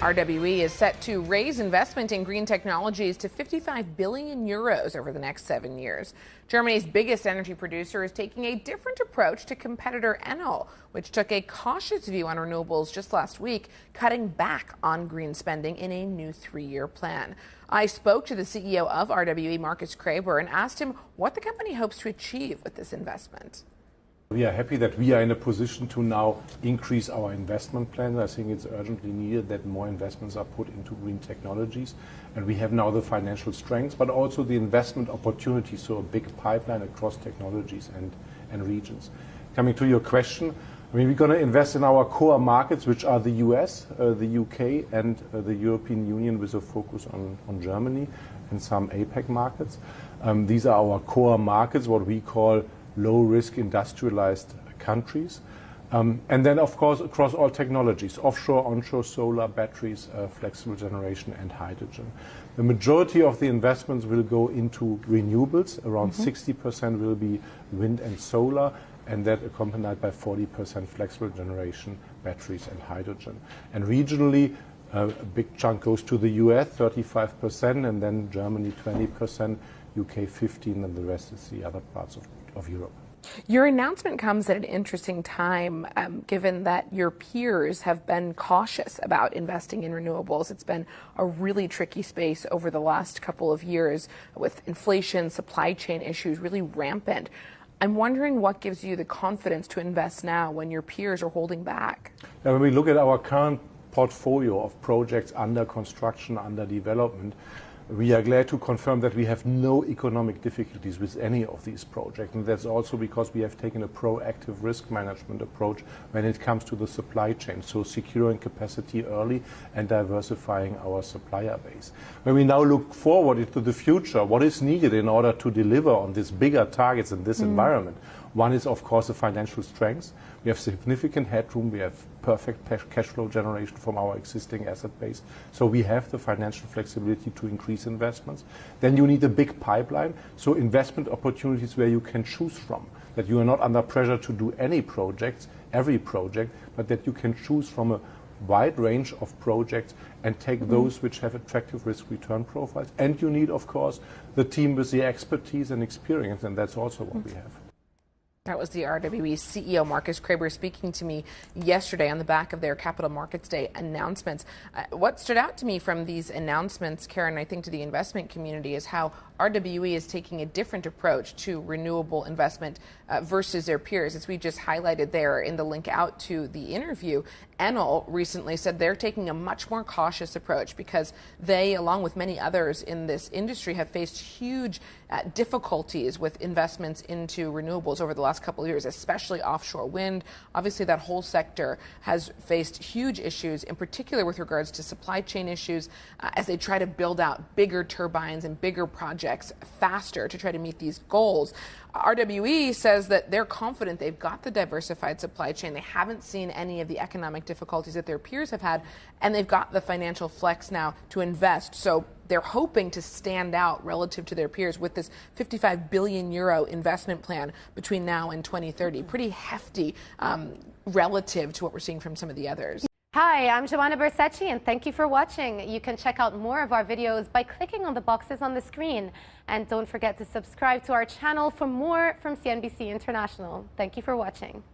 RWE is set to raise investment in green technologies to 55 billion euros over the next 7 years. Germany's biggest energy producer is taking a different approach to competitor Enel, which took a cautious view on renewables just last week, cutting back on green spending in a new 3-year plan. I spoke to the CEO of RWE, Markus Krebber, and asked him what the company hopes to achieve with this investment. We are happy that we are in a position to now increase our investment plan. I think it's urgently needed that more investments are put into green technologies. And we have now the financial strength, but also the investment opportunities, so a big pipeline across technologies and regions. Coming to your question, we're going to invest in our core markets, which are the US, the UK, and the European Union, with a focus on Germany and some APEC markets. These are our core markets, what we call low-risk industrialized countries. And then, of course, across all technologies, offshore, onshore, solar, batteries, flexible generation, and hydrogen. The majority of the investments will go into renewables. Around 60% will be wind and solar, and that accompanied by 40% flexible generation, batteries, and hydrogen. And regionally, a big chunk goes to the US, 35%, and then Germany, 20%, UK, 15%, and the rest is the other parts of Europe. Your announcement comes at an interesting time, given that your peers have been cautious about investing in renewables. It's been a really tricky space over the last couple of years with inflation, supply chain issues really rampant. I'm wondering what gives you the confidence to invest now when your peers are holding back? Now, when we look at our current portfolio of projects under construction, under development, we are glad to confirm that we have no economic difficulties with any of these projects. And that's also because we have taken a proactive risk management approach when it comes to the supply chain, so securing capacity early and diversifying our supplier base. When we now look forward into the future, what is needed in order to deliver on these bigger targets in this environment? One is, of course, the financial strength. We have significant headroom. We have perfect cash flow generation from our existing asset base. So we have the financial flexibility to increase investments. Then you need a big pipeline, so investment opportunities where you can choose from, that you are not under pressure to do any projects, every project, but that you can choose from a wide range of projects and take those which have attractive risk-return profiles. And you need, of course, the team with the expertise and experience, and that's also what we have. That was the RWE CEO, Markus Krebber, speaking to me yesterday on the back of their Capital Markets Day announcements. What stood out to me from these announcements, Karen, I think to the investment community, is how RWE is taking a different approach to renewable investment versus their peers. As we just highlighted there in the link out to the interview, Enel recently said they're taking a much more cautious approach because they, along with many others in this industry, have faced huge difficulties with investments into renewables over the last couple of years, especially offshore wind. Obviously, that whole sector has faced huge issues, in particular with regards to supply chain issues, as they try to build out bigger turbines and bigger projects faster to try to meet these goals. RWE says that they're confident they've got the diversified supply chain. They haven't seen any of the economic difficulties that their peers have had, and they've got the financial flex now to invest. So they're hoping to stand out relative to their peers with this 55 billion euro investment plan between now and 2030. Pretty hefty relative to what we're seeing from some of the others. Hi, I'm Joanna Bersecci, and thank you for watching. You can check out more of our videos by clicking on the boxes on the screen. And don't forget to subscribe to our channel for more from CNBC International. Thank you for watching.